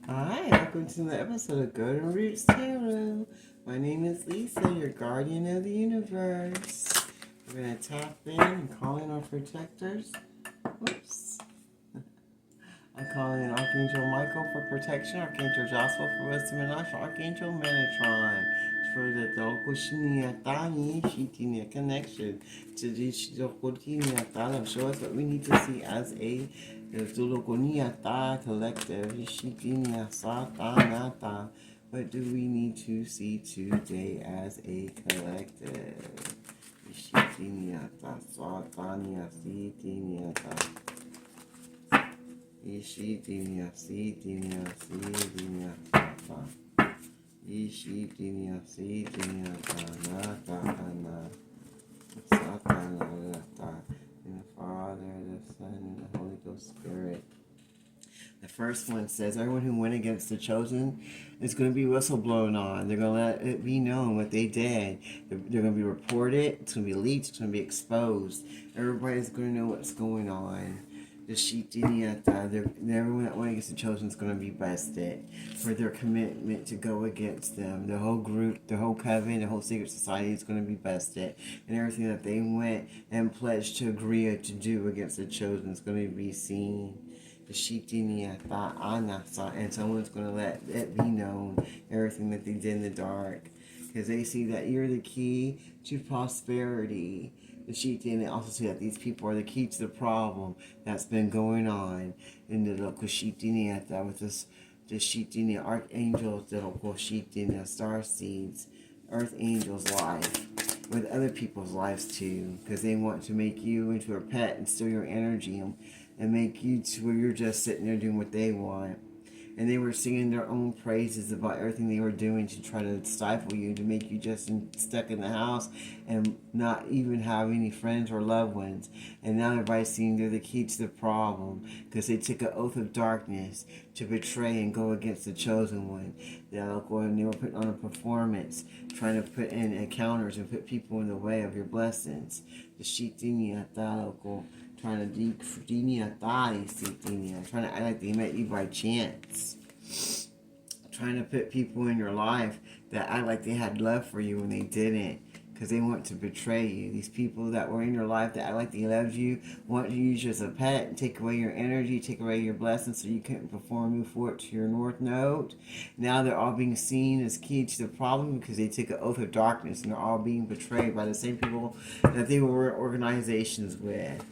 Hi, welcome to the episode of Golden Roots Tarot. My name is Lisa, your guardian of the universe. We're going to tap in and call in our protectors. Oops. I'm calling in Archangel Michael for protection, Archangel Joshua for wisdom and life, Archangel Metatron for the Dokushiniya Tani Shitinia connection to the Shidokotiniya Tala. Show us what we need to see as a Zulukonia Ta collective, Shitinia Satanata. What do we need to see today as a collective? Shitinia Ta Satania Sitinia Ta. Ishidinia, Sidinia, Sidinia, Tata. Ishidinia, Sidinia, Tanata, Ana. Satana, Lata. In the Father, the Son, and the Holy Ghost Spirit. The first one says, everyone who went against the chosen is going to be whistleblown on. They're going to let it be known what they did. They're going to be reported. It's going to be leaked. It's going to be exposed. Everybody's going to know what's going on. The Shitiniata, everyone that went against the chosen is going to be busted for their commitment to go against them. The whole group, the whole coven, the whole secret society is going to be busted. And everything that they went and pledged to agree to do against the chosen is going to be seen. The Shitiniata Anasa, and someone's going to let it be known everything that they did in the dark. Because they see that you're the key to prosperity. The Shitini, they also see that these people are the key to the problem that's been going on in the local Shitini with this the Shitini archangels, the local Shitini star seeds, earth angels' life, with other people's lives too, because they want to make you into a pet and steal your energy and make you to where you're just sitting there doing what they want. And they were singing their own praises about everything they were doing to try to stifle you, to make you just stuck in the house and not even have any friends or loved ones. And now everybody's seeing they're the key to the problem because they took an oath of darkness to betray and go against the chosen one. They were putting on a performance, trying to put in encounters and put people in the way of your blessings. The Shitini Ataloko. Trying to act like they met you by chance. Trying to put people in your life that act like they had love for you when they didn't. Because they want to betray you. These people that were in your life that act like they loved you want to use you as a pet and take away your energy, take away your blessings so you couldn't move forward to your north node. Now they're all being seen as key to the problem because they took an oath of darkness and they're all being betrayed by the same people that they were in organizations with.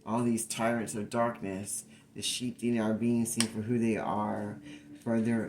All these tyrants of darkness, the Shitini are being seen for who they are, for their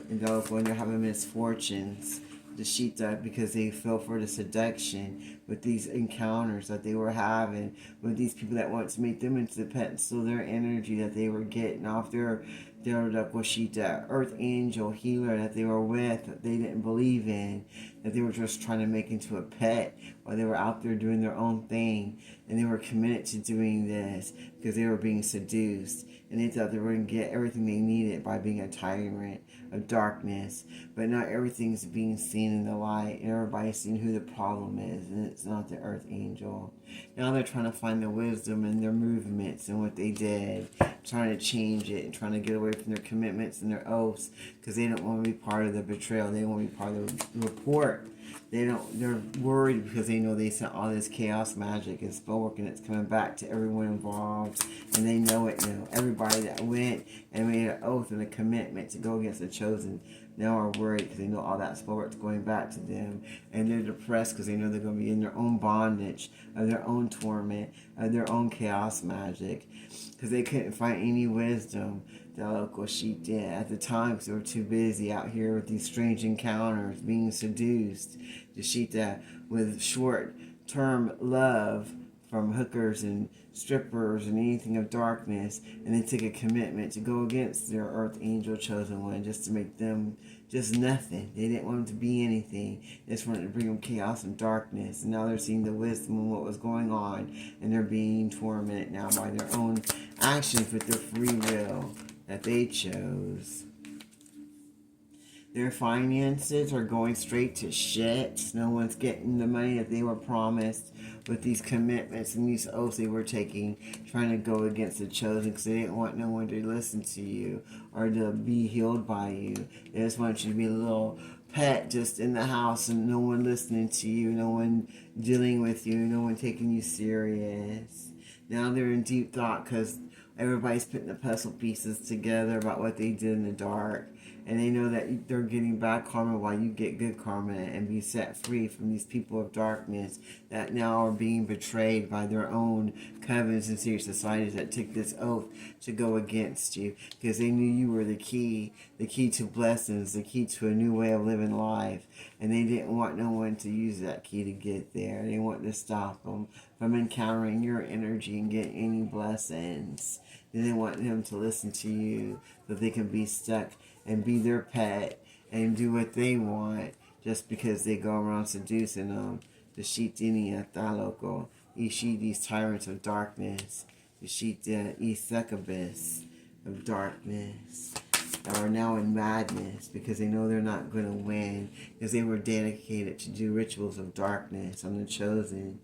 when they're having misfortunes. The Shita, because they fell for the seduction with these encounters that they were having with these people that want to make them into the pet and steal their energy that they were getting off their Shita, earth angel healer that they were with, that they didn't believe in, that they were just trying to make into a pet while they were out there doing their own thing. And they were committed to doing this because they were being seduced. And they thought they were going to get everything they needed by being a tyrant of darkness. But not everything's being seen in the light. And everybody's seeing who the problem is. And it's not the earth angel. Now they're trying to find the wisdom in their movements and what they did. Trying to change it and trying to get away from their commitments and their oaths. Because they don't want to be part of the betrayal. They don't want to be part of the report. They're worried because they know they sent all this chaos magic and spell work and it's coming back to everyone involved, and they know it now. Everybody that went and made an oath and a commitment to go against the chosen now are worried because they know all that spell work's going back to them, and they're depressed because they know they're going to be in their own bondage, of their own torment, of their own chaos magic, because they couldn't find any wisdom. The local sheep did at the time because they were too busy out here with these strange encounters, being seduced. The sheep that with short-term love from hookers and strippers and anything of darkness, and they took a commitment to go against their earth angel chosen one just to make them just nothing. They didn't want them to be anything. They just wanted to bring them chaos and darkness, and now they're seeing the wisdom of what was going on, and they're being tormented now by their own actions with their free will that they chose. Their finances are going straight to shit. No one's getting the money that they were promised with these commitments and these oaths they were taking, trying to go against the chosen because they didn't want no one to listen to you or to be healed by you. They just want you to be a little pet just in the house and no one listening to you, no one dealing with you, no one taking you serious. Now they're in deep thought because everybody's putting the puzzle pieces together about what they did in the dark. And they know that they're getting bad karma while you get good karma and be set free from these people of darkness that now are being betrayed by their own covens and secret societies that took this oath to go against you because they knew you were the key to blessings, the key to a new way of living life. And they didn't want no one to use that key to get there. They wanted to stop them from encountering your energy and getting any blessings. They didn't want them to listen to you so they can be stuck and be their pet and do what they want just because they go around seducing them. The Shitini Athaloko, Ishi, these tyrants of darkness, the Shita Isakabis of darkness, that are now in madness because they know they're not going to win because they were dedicated to do rituals of darkness on the chosen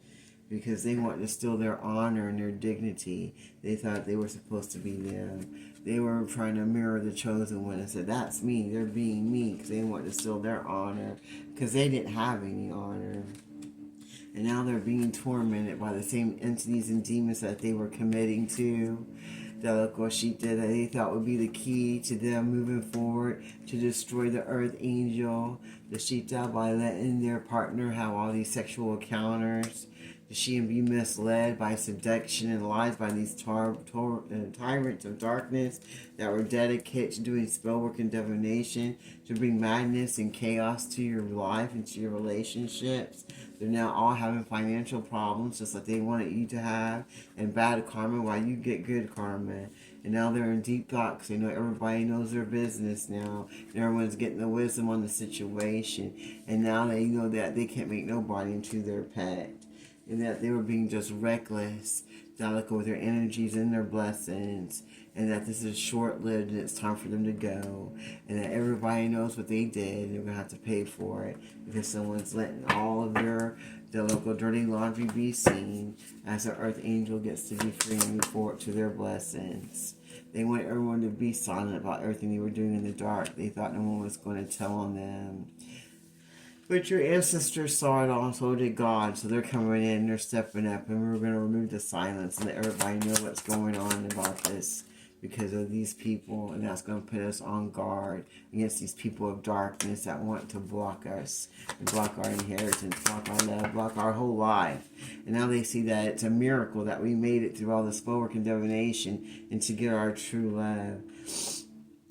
because they want to steal their honor and their dignity. They thought they were supposed to be them. They were trying to mirror the chosen one and said, that's me, they're being me, because they want to steal their honor, because they didn't have any honor. And now they're being tormented by the same entities and demons that they were committing to. Delakoshita, that they thought would be the key to them moving forward to destroy the earth angel. The Shita, by letting their partner have all these sexual encounters. She and be misled by seduction and lies by these tyrants of darkness that were dedicated to doing spell work and divination to bring madness and chaos to your life and to your relationships. They're now all having financial problems just like they wanted you to have, and bad karma while you get good karma. And now they're in deep thought because they know everybody knows their business now. And everyone's getting the wisdom on the situation. And now they know that they can't make nobody into their pet. And that they were being just reckless, delicate with their energies and their blessings, and that this is short-lived and it's time for them to go, and that everybody knows what they did and they're going to have to pay for it because someone's letting all of their local dirty laundry be seen as the earth angel gets to be free and move forward to their blessings. They want everyone to be silent about everything they were doing in the dark. They thought no one was going to tell on them. But your ancestors saw it all, so did God. So they're coming in and they're stepping up. And we're going to remove the silence and let everybody know what's going on about this because of these people. And that's going to put us on guard against these people of darkness that want to block us and block our inheritance, block our love, block our whole life. And now they see that it's a miracle that we made it through all the spell work and divination and to get our true love.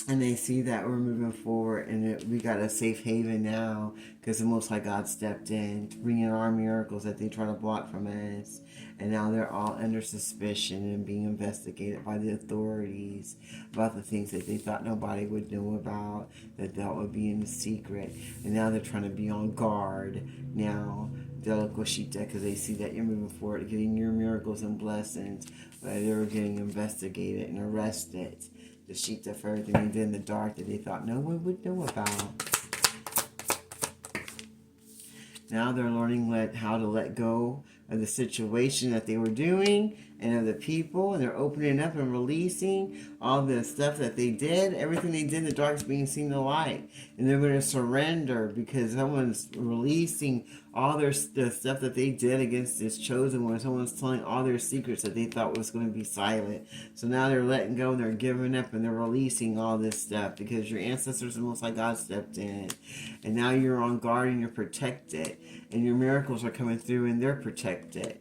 And they see that we're moving forward and we got a safe haven now because the Most High God stepped in to bring in our miracles that they try to block from us. And now they're all under suspicion and being investigated by the authorities about the things that they thought nobody would know about, that would be in the secret. And now they're trying to be on guard now, Delakoshita, because they see that you're moving forward, getting your miracles and blessings, but they're getting investigated and arrested. The Shita for everything they did in the dark that they thought no one would know about. Now they're learning how to let go of the situation that they were doing and of the people, and they're opening up and releasing all the stuff that they did. Everything they did in the dark is being seen in the light. And they're going to surrender because someone's releasing all the stuff that they did against this chosen one. Someone's telling all their secrets that they thought was going to be silent. So now they're letting go and they're giving up and they're releasing all this stuff because your ancestors and Most High God stepped in. And now you're on guard and you're protected. And your miracles are coming through and they're protected.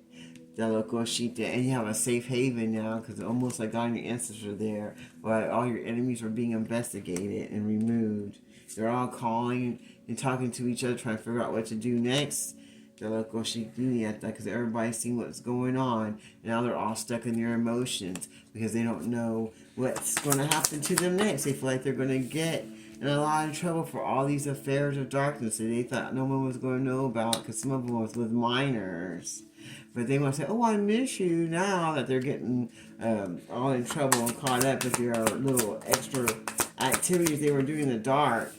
And you have a safe haven now because almost like God and your ancestors are there, but all your enemies are being investigated and removed. They're all calling and talking to each other, trying to figure out what to do next. Because everybody's seeing what's going on, and now they're all stuck in their emotions because they don't know what's going to happen to them next. They feel like they're going to get in a lot of trouble for all these affairs of darkness that they thought no one was going to know about because some of them was with minors. But they want to say, oh, I miss you now that they're getting all in trouble and caught up with their little extra activities they were doing in the dark.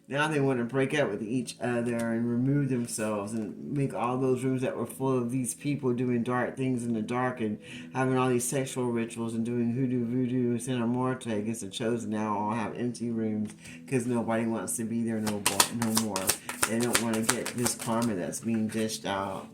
Now they want to break up with each other and remove themselves and make all those rooms that were full of these people doing dark things in the dark and having all these sexual rituals and doing hoodoo, voodoo, and Santa Muerte against the chosen. Now all have empty rooms because nobody wants to be there no more. They don't want to get this karma that's being dished out,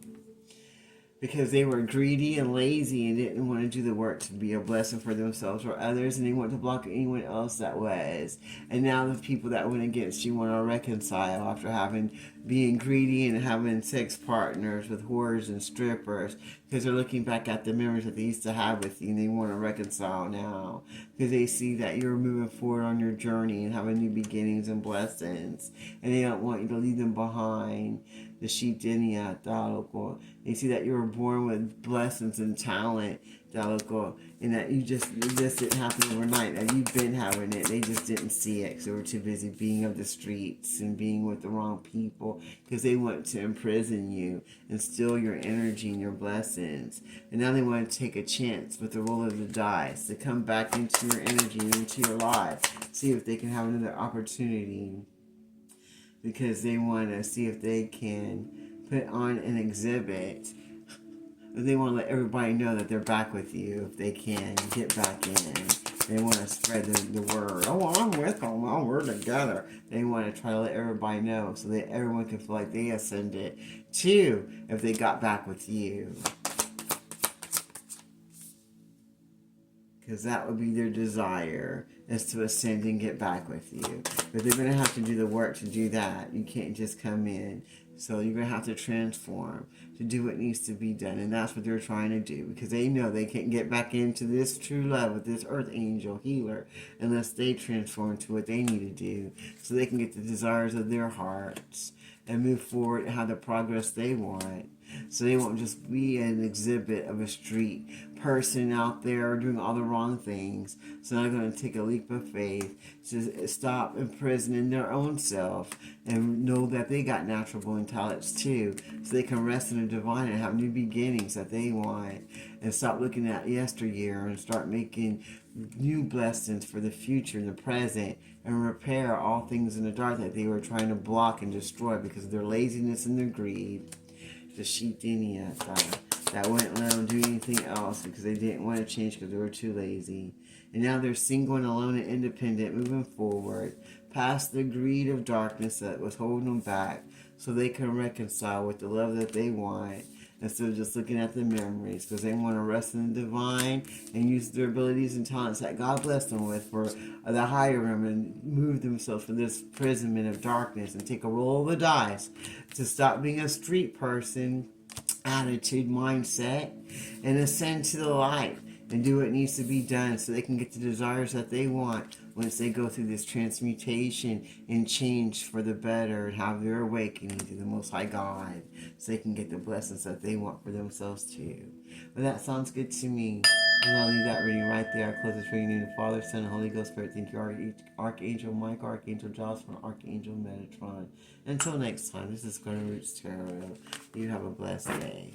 because they were greedy and lazy and didn't want to do the work to be a blessing for themselves or others, and they want to block anyone else that was. And now the people that went against you want to reconcile after being greedy and having sex partners with whores and strippers, because they're looking back at the memories that they used to have with you, and they want to reconcile now because they see that you're moving forward on your journey and having new beginnings and blessings, and they don't want you to leave them behind. The Shitiniya, Daloko. They see that you were born with blessings and talent, Daloko, and that this didn't happen overnight, that you've been having it. They just didn't see it because they were too busy being of the streets and being with the wrong people, because they want to imprison you and steal your energy and your blessings. And now they want to take a chance with the roll of the dice to come back into your energy and into your life, see if they can have another opportunity, because they want to see if they can put on an exhibit. They want to let everybody know that they're back with you if they can get back in. They want to spread the word. Oh, I'm with them. Oh, we're together. They want to try to let everybody know so that everyone can feel like they ascended too if they got back with you. Because that would be their desire, is to ascend and get back with you. But they're going to have to do the work to do that. You can't just come in. So you're going to have to transform to do what needs to be done. And that's what they're trying to do, because they know they can't get back into this true love with this earth angel healer unless they transform to what they need to do, so they can get the desires of their hearts and move forward and have the progress they want. So they won't just be an exhibit of a street person out there doing all the wrong things. So they're going to take a leap of faith to stop imprisoning their own self and know that they got natural born talents too. So they can rest in the divine and have new beginnings that they want. And stop looking at yesteryear and start making new blessings for the future and the present, and repair all things in the dark that they were trying to block and destroy because of their laziness and their greed. The Shitiniya that wouldn't let them do anything else because they didn't want to change because they were too lazy. And now they're single and alone and independent, moving forward past the greed of darkness that was holding them back, so they can reconcile with the love that they want instead of just looking at the memories, because they want to rest in the divine and use their abilities and talents that God blessed them with for the higher realm, and move themselves from this imprisonment of darkness and take a roll of the dice to stop being a street person attitude mindset and ascend to the light and do what needs to be done so they can get the desires that they want once they go through this transmutation and change for the better and have their awakening to the Most High God, so they can get the blessings that they want for themselves too. But that sounds good to me. I'm going to leave that reading right there. I close this reading in the Father, Son, and Holy Ghost Spirit. Thank you, Archangel Michael, Archangel Jocelyn, Archangel Metatron. Until next time, this is Glenn Roots Tarot. You have a blessed day.